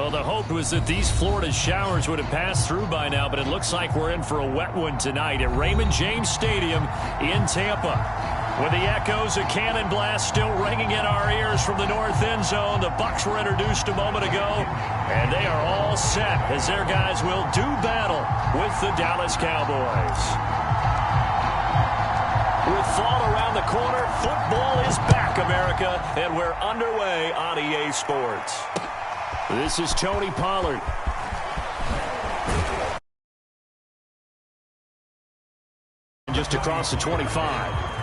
Well, the hope was that these Florida showers would have passed through by now, but it looks like we're in for a wet one tonight at Raymond James Stadium in Tampa. With the echoes of cannon blast still ringing in our ears from the north end zone, the Bucs were introduced a moment ago, and they are all set as their guys will do battle with the Dallas Cowboys. With fall around the corner, football is back, America, and we're underway on EA Sports. This is Tony Pollard. Just across the 25.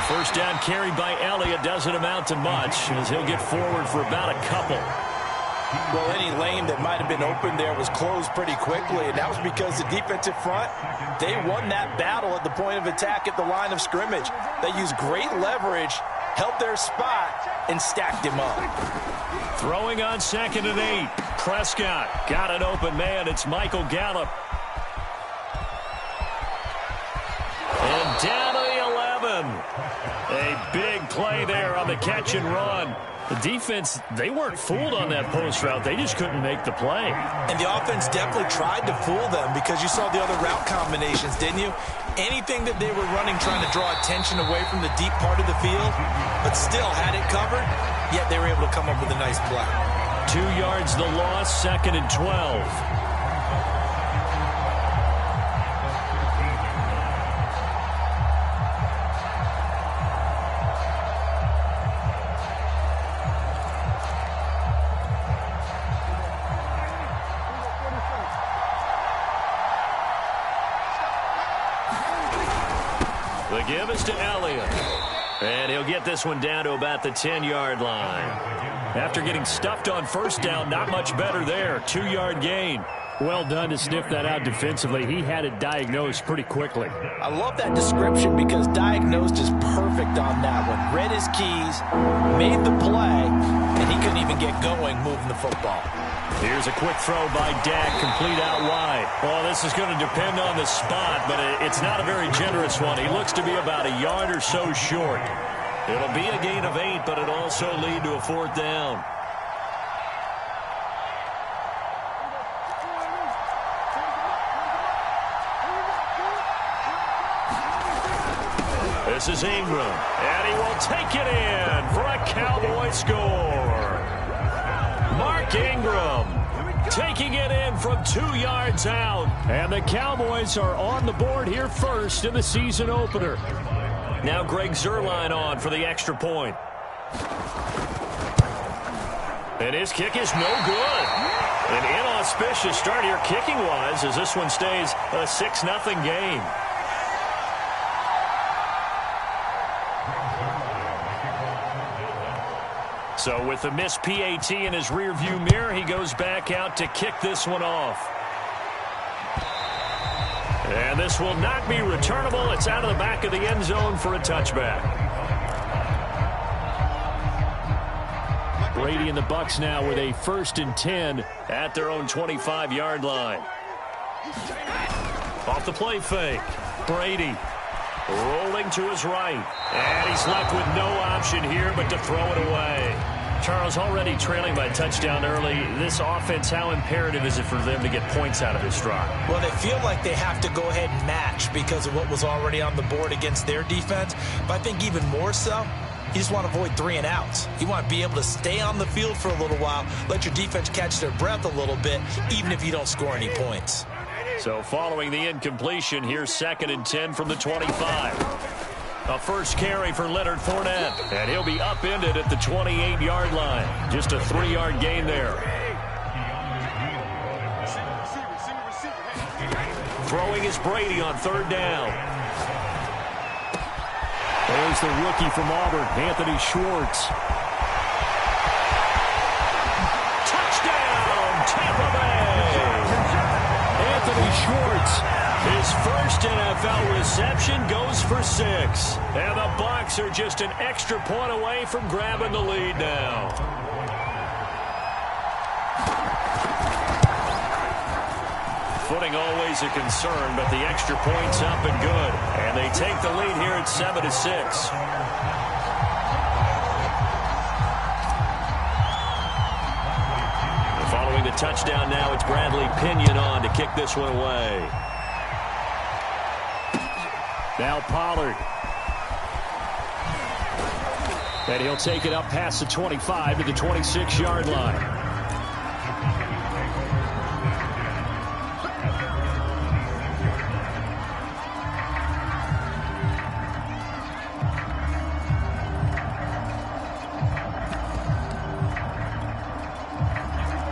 First down carried by Elliott doesn't amount to much as he'll get forward for about a couple. Well, any lane that might have been open there was closed pretty quickly, and that was because the defensive front, they won that battle at the point of attack at the line of scrimmage. They used great leverage, held their spot, and stacked him up. Throwing on 2nd and 8. Prescott got an open man. It's Michael Gallup. And down to the 11. A big play there on the catch and run. The defense, they weren't fooled on that post route. They just couldn't make the play. And the offense definitely tried to fool them because you saw the other route combinations, didn't you? Anything that they were running trying to draw attention away from the deep part of the field, but still had it covered, yet they were able to come up with a nice play. 2 yards the loss, 2nd and 12. The give is to Elliott. And he'll get this one down to about the 10-yard line. After getting stuffed on first down, not much better there. 2-yard gain. Well done to sniff that out defensively. He had it diagnosed pretty quickly. I love that description because diagnosed is perfect on that one. Read his keys, made the play, and he couldn't even get going moving the football. Here's a quick throw by Dak, complete out wide. Well, this is going to depend on the spot, but it's not a very generous one. He looks to be about a yard or so short. It'll be a gain of 8, but it'll also lead to a 4th down. This is Ingram, and he will take it in for a Cowboy score. Mark Ingram taking it in from 2 yards out. And the Cowboys are on the board here first in the season opener. Now Greg Zuerlein on for the extra point. And his kick is no good. An inauspicious start here kicking-wise as this one stays a 6-0 game. So with the missed PAT in his rearview mirror, he goes back out to kick this one off. And this will not be returnable. It's out of the back of the end zone for a touchback. Brady and the Bucs now with a 1st and 10 at their own 25-yard line. Off the play fake. Brady rolling to his right. And he's left with no option here but to throw it away. Charles, already trailing by a touchdown early. This offense, how imperative is it for them to get points out of this drive? Well, they feel like they have to go ahead and match because of what was already on the board against their defense. But I think even more so, you just want to avoid 3 and outs. You want to be able to stay on the field for a little while, let your defense catch their breath a little bit, even if you don't score any points. So following the incompletion, here's 2nd and 10 from the 25. A first carry for Leonard Fournette, and he'll be upended at the 28-yard line. Just a 3-yard gain there. Throwing is Brady on 3rd down. There's the rookie from Auburn, Anthony Schwartz. Touchdown, Tampa Bay! Anthony Schwartz, his first NFL reception, goes for 6. And the Bucs are just an extra point away from grabbing the lead now. Footing always a concern, but the extra point's up and good. And they take the lead here at 7-6. Following the touchdown now, it's Bradley Pinion on to kick this one away. Now Pollard. And he'll take it up past the 25 to the 26-yard line.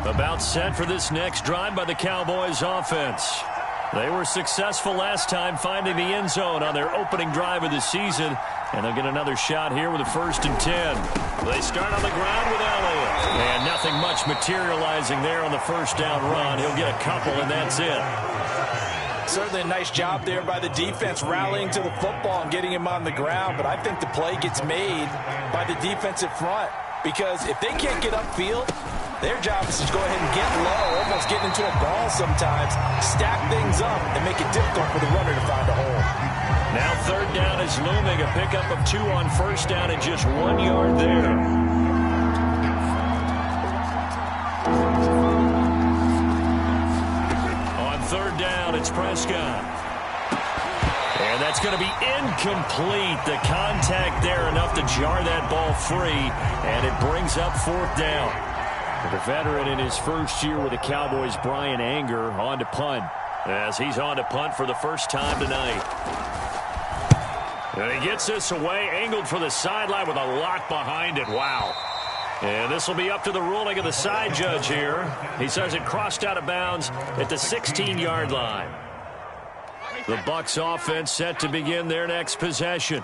About set for this next drive by the Cowboys offense. They were successful last time finding the end zone on their opening drive of the season, and they'll get another shot here with a 1st and 10. They start on the ground with Elliott. And nothing much materializing there on the first down run. He'll get a couple, and that's it. Certainly a nice job there by the defense rallying to the football and getting him on the ground, but I think the play gets made by the defensive front, because if they can't get upfield, their job is to go ahead and get low, almost get into a ball sometimes, stack things up, and make it difficult for the runner to find a hole. Now 3rd down is looming, a pickup of 2 on 1st down and just 1 yard there. On 3rd down, it's Prescott. And that's going to be incomplete. The contact there enough to jar that ball free, and it brings up 4th down. The veteran in his first year with the Cowboys, Brian Anger, on to punt. As he's on to punt for the first time tonight. And he gets this away, angled for the sideline with a lot behind it. Wow. And this will be up to the ruling of the side judge here. He says it crossed out of bounds at the 16-yard line. The Bucs offense set to begin their next possession.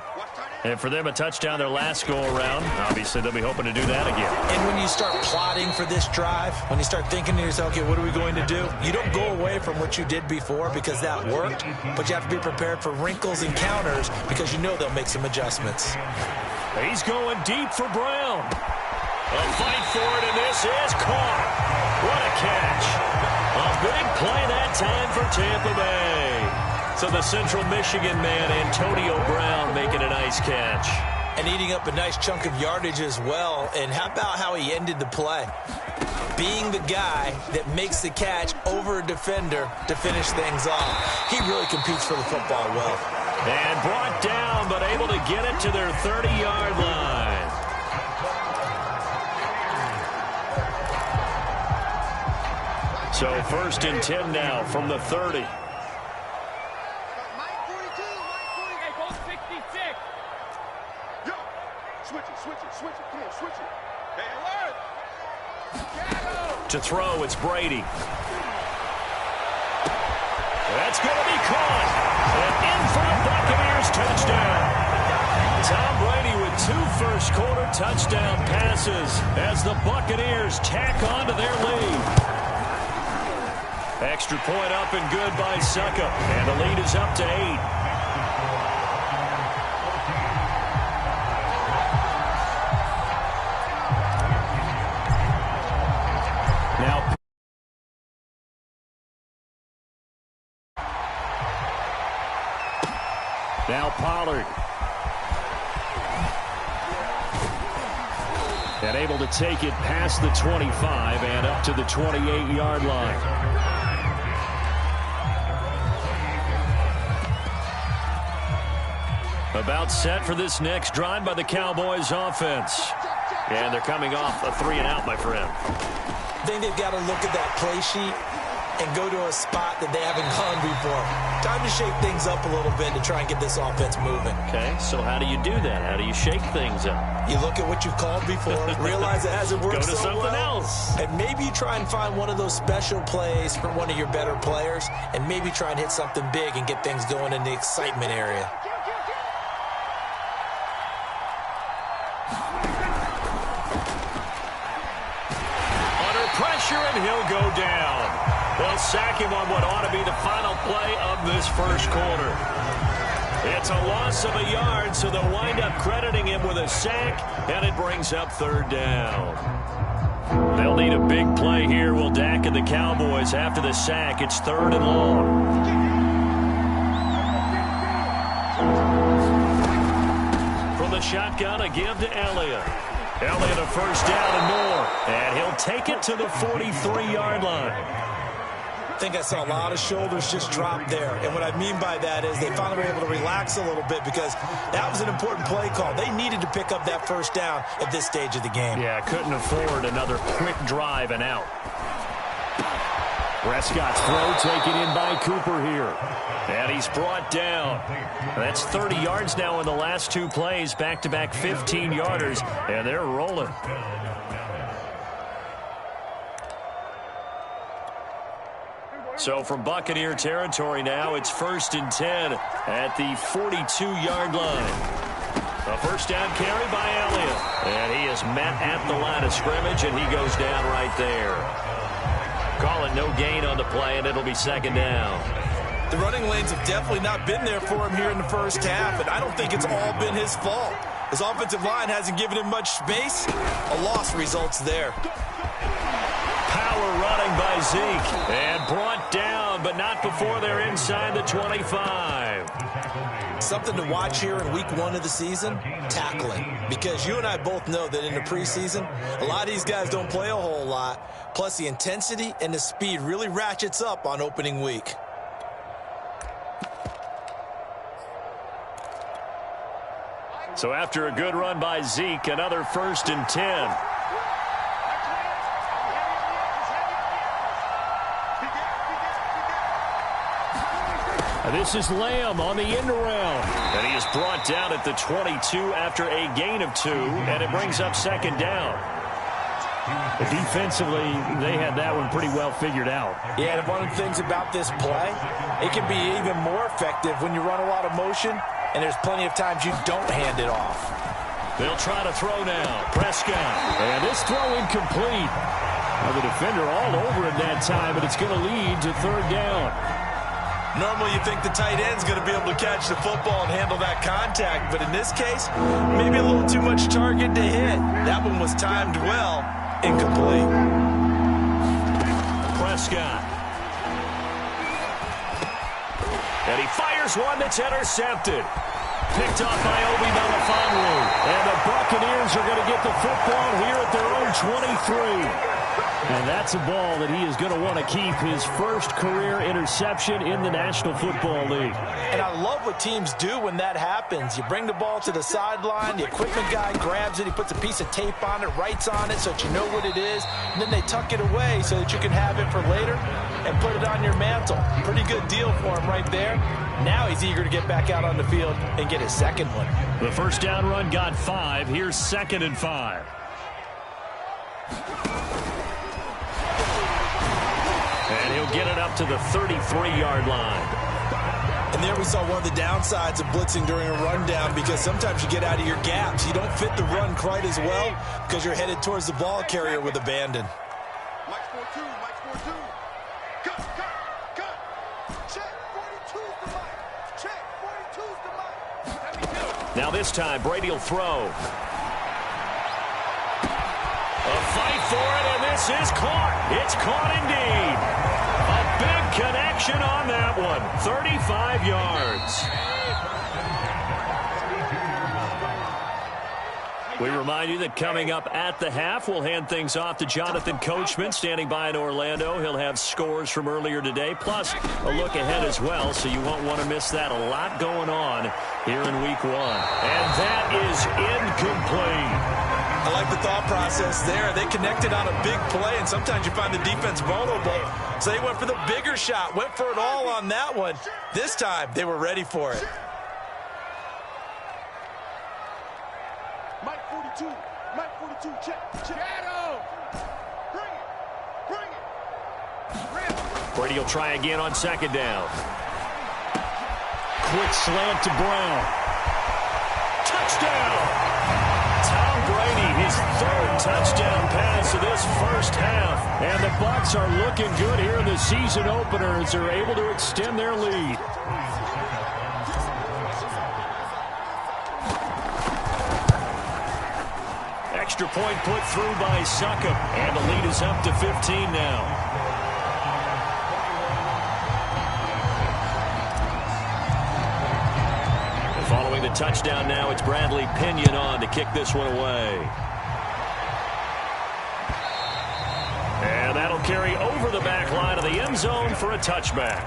And for them, a touchdown their last go-around. Obviously, they'll be hoping to do that again. And when you start plotting for this drive, when you start thinking to yourself, okay, what are we going to do? You don't go away from what you did before because that worked, but you have to be prepared for wrinkles and counters because you know they'll make some adjustments. He's going deep for Brown. A fight for it, and this is caught. What a catch. A big play that time for Tampa Bay. So the Central Michigan man, Antonio Brown, making a nice catch. And eating up a nice chunk of yardage as well. And how about how he ended the play? Being the guy that makes the catch over a defender to finish things off. He really competes for the football well. And brought down, but able to get it to their 30-yard line. So 1st and 10 now from the 30. To throw, it's Brady. That's going to be caught. And in for a Buccaneers touchdown. Tom Brady with 2 first-quarter touchdown passes as the Buccaneers tack on to their lead. Extra point up and good by Suckup. And the lead is up to 8. Now Pollard. And able to take it past the 25 and up to the 28-yard line. About set for this next drive by the Cowboys offense. And they're coming off a 3-and-out, my friend. I think they've got to look at that play sheet and go to a spot that they haven't gone before. Time to shake things up a little bit to try and get this offense moving. Okay, so how do you do that? How do you shake things up? You look at what you've called before, realize it hasn't worked so well. Go to something else. And maybe you try and find one of those special plays from one of your better players, and maybe try and hit something big and get things going in the excitement area. pressure, and he'll go down. They'll sack him on what ought to be the final play of this first quarter. It's a loss of a yard, so they'll wind up crediting him with a sack, and it brings up third down. They'll need a big play here. Will Dak and the Cowboys after the sack. It's third and long. From the shotgun, a give to Elliott. Elliott a first down and more, and he'll take it to the 43-yard line. I think I saw a lot of shoulders just drop there. And what I mean by that is they finally were able to relax a little bit because that was an important play call. They needed to pick up that first down at this stage of the game. Yeah, couldn't afford another quick drive and out. Prescott's throw taken in by Cooper here. And he's brought down. That's 30 yards now in the last two plays. Back-to-back 15-yarders, and they're rolling. So from Buccaneer territory now, it's 1st and 10 at the 42-yard line. A first down carry by Elliott. And he is met at the line of scrimmage, and he goes down right there. Call it no gain on the play, and it'll be second down. The running lanes have definitely not been there for him here in the first half, and I don't think it's all been his fault. His offensive line hasn't given him much space. A loss results there. Power running by Zeke, and brought down, but not before they're inside the 25. Something to watch here in week 1 of the season, tackling. Because you and I both know that in the preseason, a lot of these guys don't play a whole lot. Plus the intensity and the speed really ratchets up on opening week. So after a good run by Zeke, another 1st and 10. This is Lamb on the end around. And he is brought down at the 22 after a gain of 2, and it brings up second down. Defensively, they had that one pretty well figured out. Yeah, and one of the things about this play, it can be even more effective when you run a lot of motion, and there's plenty of times you don't hand it off. They'll try to throw now. Prescott. And this throw incomplete. Well, the defender all over it that time, but it's going to lead to third down. Normally you think the tight end's going to be able to catch the football and handle that contact, but in this case, maybe a little too much target to hit. That one was timed well, incomplete. Prescott. And he fires one that's intercepted. Picked off by Obi Melifonwu. And the Buccaneers are going to get the football here at their own 23. And that's a ball that he is going to want to keep, his first career interception in the National Football League. And I love what teams do when that happens. You bring the ball to the sideline, the equipment guy grabs it, he puts a piece of tape on it, writes on it so that you know what it is, and then they tuck it away so that you can have it for later and put it on your mantle. Pretty good deal for him right there. Now he's eager to get back out on the field and get his second one. The first down run got 5. Here's 2nd and 5. And he'll get it up to the 33-yard line. And there we saw one of the downsides of blitzing during a rundown, because sometimes you get out of your gaps. You don't fit the run quite as well because you're headed towards the ball carrier with abandon. Mike 4-2, Mike 4-2. Cut. Check, 42's the mic. Check, 42's the mic. Now this time, Brady will throw. A fight for it, and this is caught. It's caught indeed. A big connection on that one. 35 yards. We remind you that coming up at the half, we'll hand things off to Jonathan Coachman, standing by in Orlando. He'll have scores from earlier today, plus a look ahead as well, so you won't want to miss that. A lot going on here in Week 1. And that is incomplete. I like the thought process there. They connected on a big play, and sometimes you find the defense vulnerable. So they went for the bigger shot, went for it all on that one. This time, they were ready for it. Mike 42, check. Shadow! Bring it. Brady will try again on second down. Quick slant to Brown. Touchdown! Tom Brady, his 3rd touchdown pass of this first half. And Bucs are looking good here in the season opener as they're able to extend their lead. Extra point put through by Succop, and the lead is up to 15 now. Following the touchdown now, it's Bradley Pinion on to kick this one away. And that'll carry over the back line of the end zone for a touchback.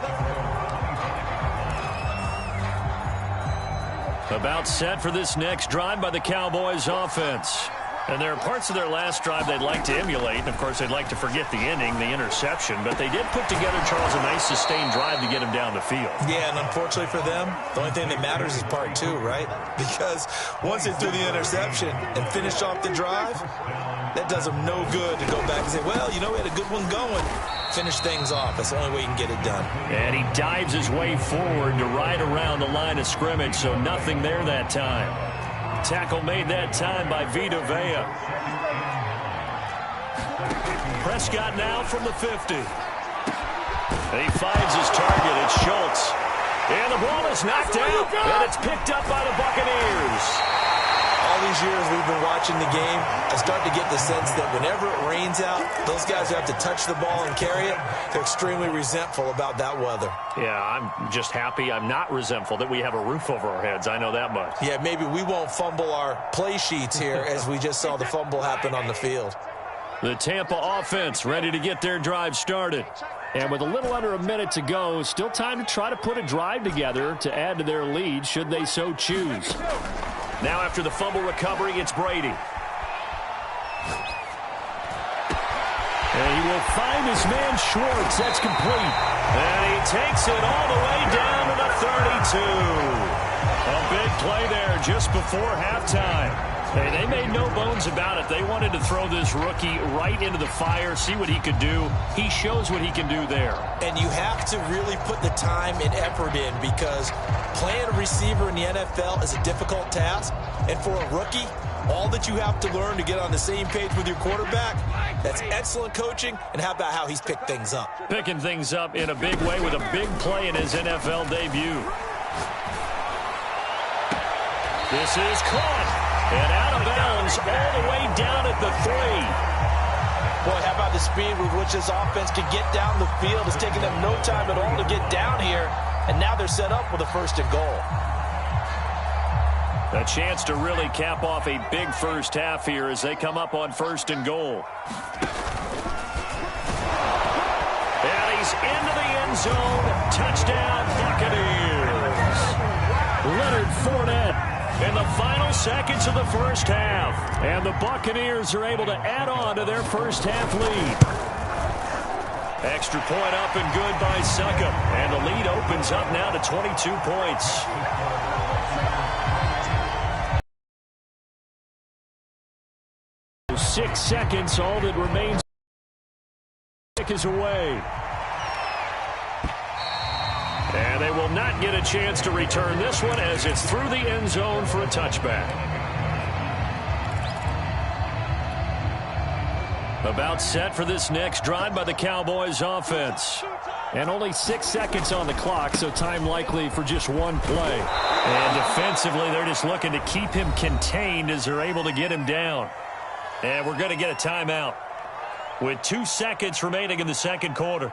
About set for this next drive by the Cowboys offense. And there are parts of their last drive they'd like to emulate. And, of course, they'd like to forget the ending, the interception. But they did put together, Charles, a nice sustained drive to get him down the field. Yeah, and unfortunately for them, the only thing that matters is part two, right? Because once they threw the interception and finished off the drive, that does them no good to go back and say, well, you know, we had a good one going. Finish things off. That's the only way you can get it done. And he dives his way forward to right around the line of scrimmage, so nothing there that time. Tackle made that time by Vita Vea. Prescott now from the 50. He finds his target. It's Schultz. And the ball is knocked out, and it's picked up by the Buccaneers. All these years we've been watching the game, I start to get the sense that whenever it rains out, those guys who have to touch the ball and carry it, they're extremely resentful about that weather. Yeah, I'm just happy I'm not resentful that we have a roof over our heads. I know that much. Yeah, maybe we won't fumble our play sheets here as we just saw the fumble happen on the field. The Tampa offense ready to get their drive started. And with a little under a minute to go, still time to try to put a drive together to add to their lead should they so choose. Now after the fumble recovery, it's Brady. And he will find his man Schwartz. That's complete. And he takes it all the way down to the 32. A big play there just before halftime. Hey, they made no bones about it. They wanted to throw this rookie right into the fire, see what he could do. He shows what he can do there. And you have to really put the time and effort in because playing a receiver in the NFL is a difficult task. And for a rookie, all that you have to learn to get on the same page with your quarterback, that's excellent coaching. And how about how he's picked things up? Picking things up in a big way with a big play in his NFL debut. This is caught. And out of bounds all the way down at the 3. Boy, how about the speed with which this offense can get down the field? It's taking them no time at all to get down here. And now they're set up with a 1st and goal. A chance to really cap off a big first half here as they come up on 1st and goal. And he's into the end zone. Touchdown, Buccaneers. Leonard Fournette. In the final seconds of the first half. And the Buccaneers are able to add on to their first half lead. Extra point up and good by Succop. And the lead opens up now to 22 points. Six seconds, all that remains is away. And they will not get a chance to return this one as it's through the end zone for a touchback. About set for this next drive by the Cowboys offense. And only 6 seconds on the clock, so time likely for just one play. And defensively, they're just looking to keep him contained as they're able to get him down. And we're going to get a timeout with 2 seconds remaining in the second quarter.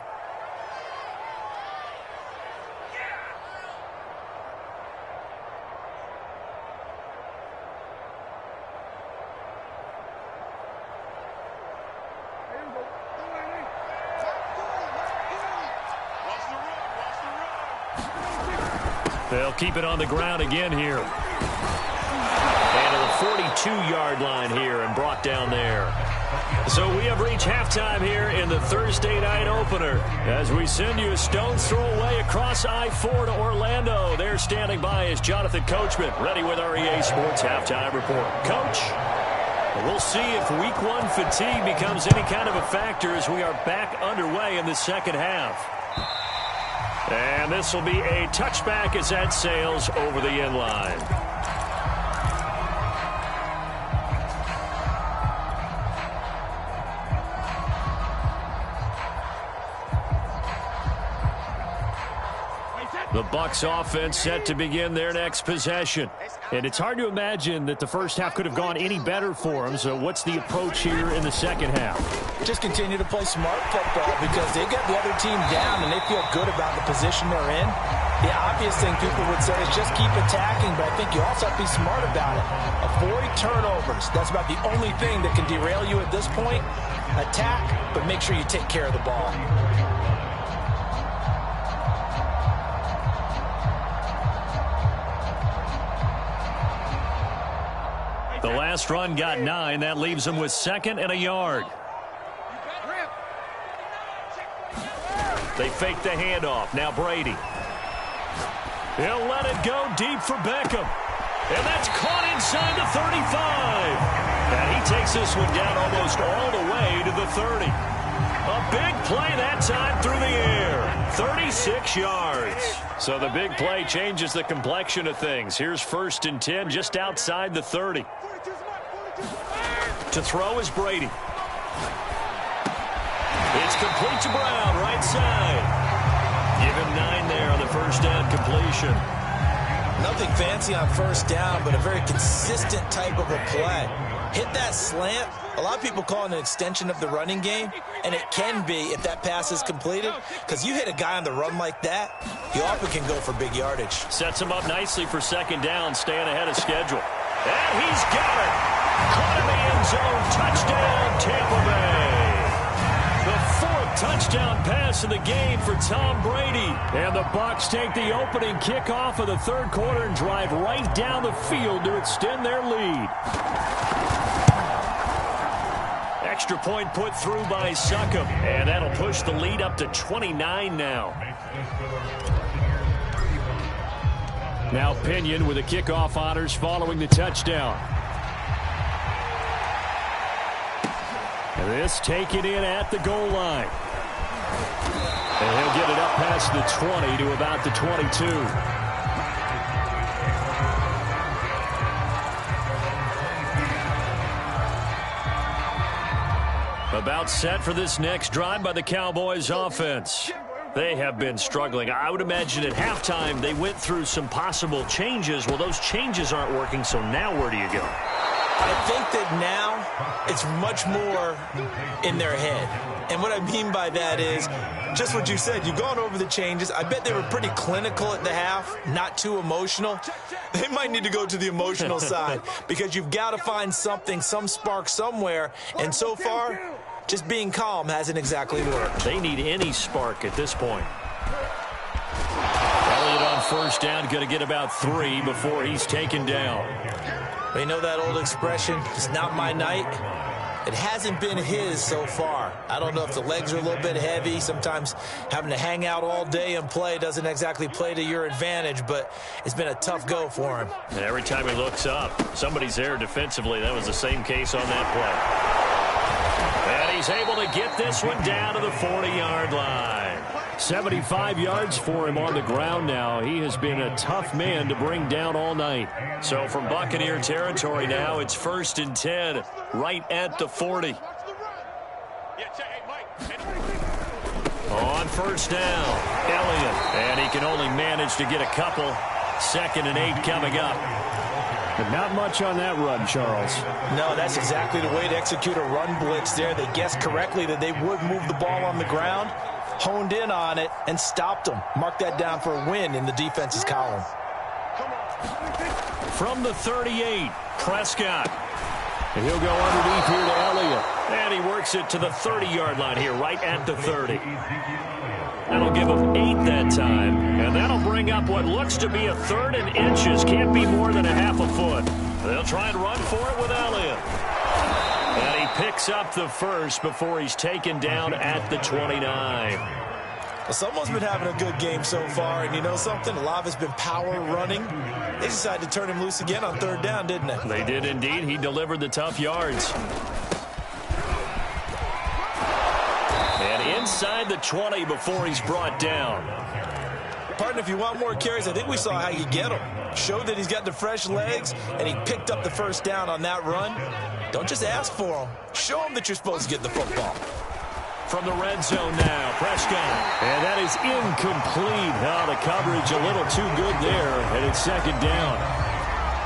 They'll keep it on the ground again here. And to the 42-yard line here and brought down there. So we have reached halftime here in the Thursday night opener as we send you a stone's throw away across I-4 to Orlando. There standing by is Jonathan Coachman, ready with our EA Sports Halftime Report. Coach, we'll see if Week 1 fatigue becomes any kind of a factor as we are back underway in the second half. And this will be a touchback as that sails over the end line. The Bucs offense set to begin their next possession. And it's hard to imagine that the first half could have gone any better for them. So what's the approach here in the second half? Just continue to play smart football because they got the other team down and they feel good about the position they're in. The obvious thing people would say is just keep attacking, but I think you also have to be smart about it. Avoid turnovers. That's about the only thing that can derail you at this point. Attack, but make sure you take care of the ball. The last run got 9. That leaves him with 2nd and a yard. They fake the handoff. Now Brady. He'll let it go deep for Beckham. And that's caught inside the 35. And he takes this one down almost all the way to the 30. A big play that time through the air. 36 yards. So the big play changes the complexion of things. Here's 1st and 10 just outside the 30. To throw is Brady. It's complete to Brown, right side. Give him 9 there on the first down completion. Nothing fancy on first down, but a very consistent type of a play. Hit that slant. A lot of people call it an extension of the running game, and it can be if that pass is completed, because you hit a guy on the run like that, you often can go for big yardage. Sets him up nicely for 2nd down, staying ahead of schedule. And he's got it. Caught in the end zone. Touchdown, Tampa Bay. The 4th touchdown pass of the game for Tom Brady. And the Bucs take the opening kickoff of the 3rd quarter and drive right down the field to extend their lead. Extra point put through by Succop. And that'll push the lead up to 29 now. Now Pinion with the kickoff honors following the touchdown. And this taken in at the goal line. And he'll get it up past the 20 to about the 22. About set for this next drive by the Cowboys offense. They have been struggling. I would imagine at halftime they went through some possible changes. Well, those changes aren't working, so now where do you go? I think that now it's much more in their head. And what I mean by that is just what you said. You've gone over the changes. I bet they were pretty clinical at the half, not too emotional. They might need to go to the emotional side because you've got to find something, some spark somewhere. And so far, just being calm hasn't exactly worked. They need any spark at this point. Elliott on first down, going to get about 3 before he's taken down. You know that old expression, it's not my night? It hasn't been his so far. I don't know if the legs are a little bit heavy. Sometimes having to hang out all day and play doesn't exactly play to your advantage, but it's been a tough go for him. And every time he looks up, somebody's there defensively. That was the same case on that play. And he's able to get this one down to the 40-yard line. 75 yards for him on the ground now. He has been a tough man to bring down all night. So from Buccaneer territory now, it's 1st and 10, right at the 40. On first down, Elliott. And he can only manage to get a couple. 2nd and 8 coming up. But not much on that run, Charles. No, that's exactly the way to execute a run blitz there. They guessed correctly that they would move the ball on the ground, honed in on it, and stopped them. Mark that down for a win in the defense's column. From the 38, Prescott. And he'll go underneath here to Elliott. And he works it to the 30-yard line here, right at the 30. That'll give him 8 that time. And that'll bring up what looks to be a 3rd and inches. Can't be more than a half a foot. They'll try and run for it with Elliott. And he picks up the first before he's taken down at the 29. Well, someone's been having a good game so far, and you know something? A lot of it's been power running. They decided to turn him loose again on 3rd down, didn't they? They did indeed. He delivered the tough yards. And inside the 20 before he's brought down. Partner, if you want more carries, I think we saw how you get them. Showed that he's got the fresh legs, and he picked up the first down on that run. Don't just ask for them. Show them that you're supposed to get the football. from the red zone now. Prescott. And that is incomplete. Oh, the coverage a little too good there, and it's second down.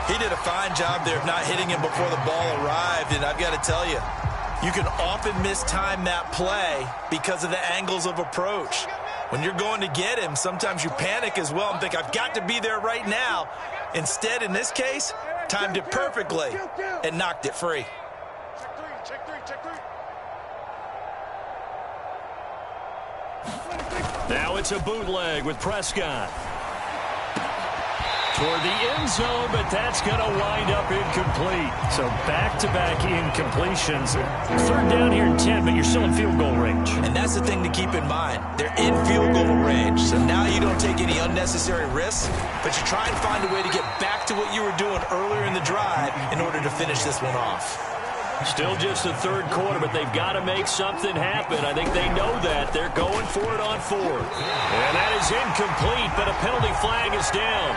He did a fine job there of not hitting him before the ball arrived, and I've got to tell you, you can often mistime that play because of the angles of approach. When you're going to get him, sometimes you panic as well and think, I've got to be there right now. Instead, in this case, timed it perfectly and knocked it free. Check three. Now it's a bootleg with Prescott. Toward the end zone, but that's going to wind up incomplete. So back-to-back incompletions. Third down here and 10, but you're still in field goal range. And that's the thing to keep in mind. They're in field goal range, so now you don't take any unnecessary risks, but you try and find a way to get back to what you were doing earlier in the drive in order to finish this one off. Still just the third quarter, but they've got to make something happen. I think they know that. They're going for it on fourth. And that is incomplete, but a penalty flag is down.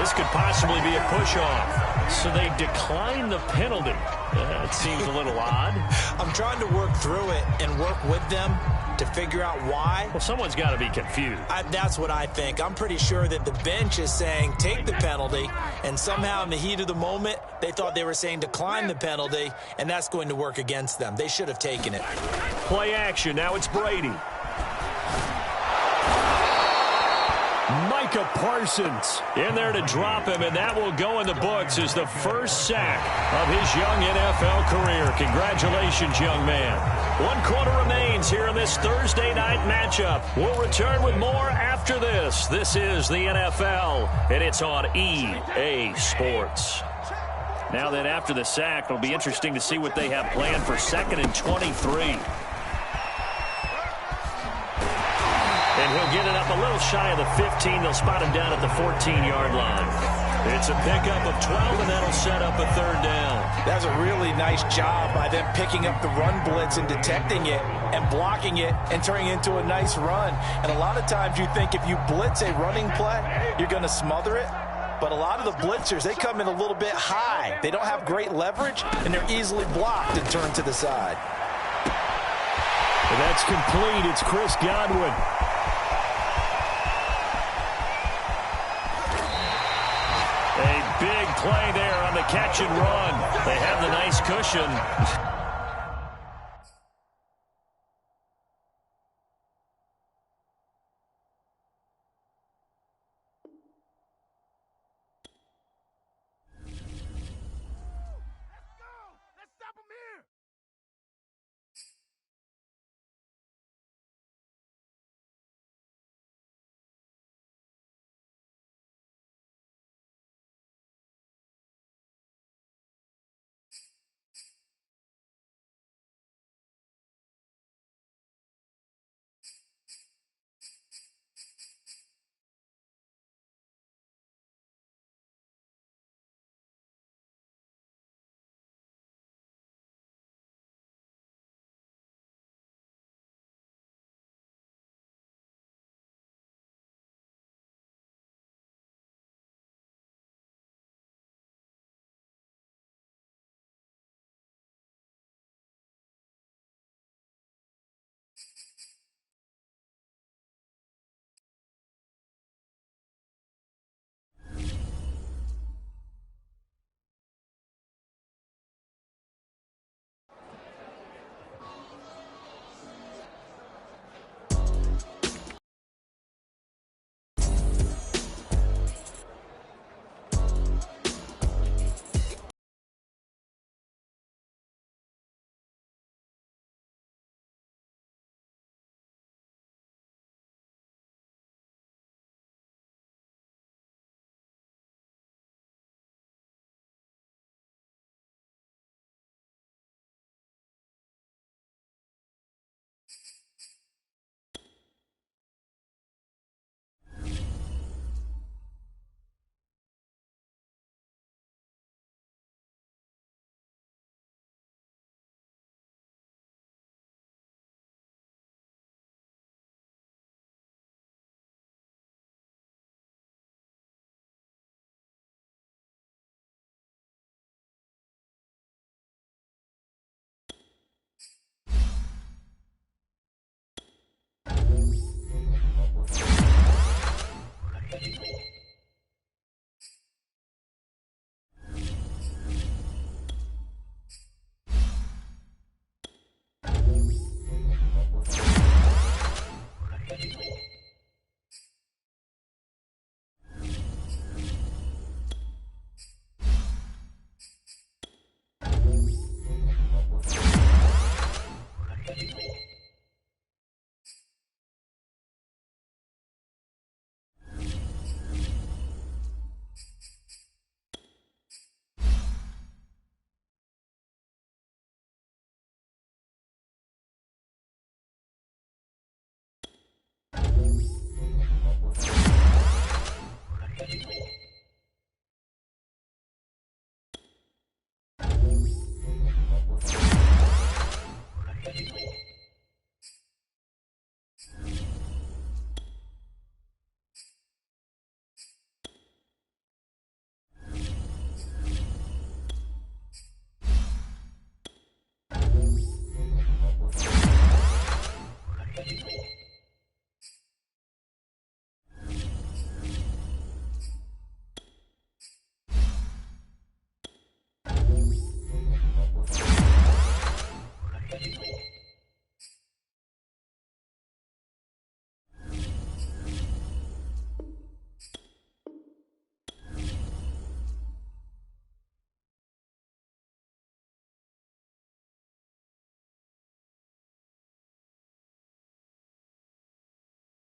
This could possibly be a push-off. So they decline the penalty. That seems a little odd. I'm trying to work through it and work with them to figure out why. Well, someone's got to be confused. That's what I think. I'm pretty sure that the bench is saying take the penalty, and somehow in the heat of the moment, they thought they were saying decline the penalty, and that's going to work against them. They should have taken it. Play action. Now it's Brady. Micah Parsons in there to drop him, and that will go in the books as the first sack of his young NFL career. Congratulations, young man. 1 quarter remains here in this Thursday night matchup. We'll return with more after this. This is the NFL, and it's on EA Sports. Now that after the sack, it'll be interesting to see what they have planned for 2nd and 23. And he'll get it up a little shy of the 15. They'll spot him down at the 14-yard line. It's a pickup of 12, and that'll set up a third down. That's a really nice job by them picking up the run blitz and detecting it and blocking it and turning it into a nice run. And a lot of times you think if you blitz a running play, you're going to smother it. But a lot of the blitzers, they come in a little bit high. They don't have great leverage, and they're easily blocked and turned to the side. And that's complete. It's Chris Godwin. A big play there on the catch and run. They have the nice cushion.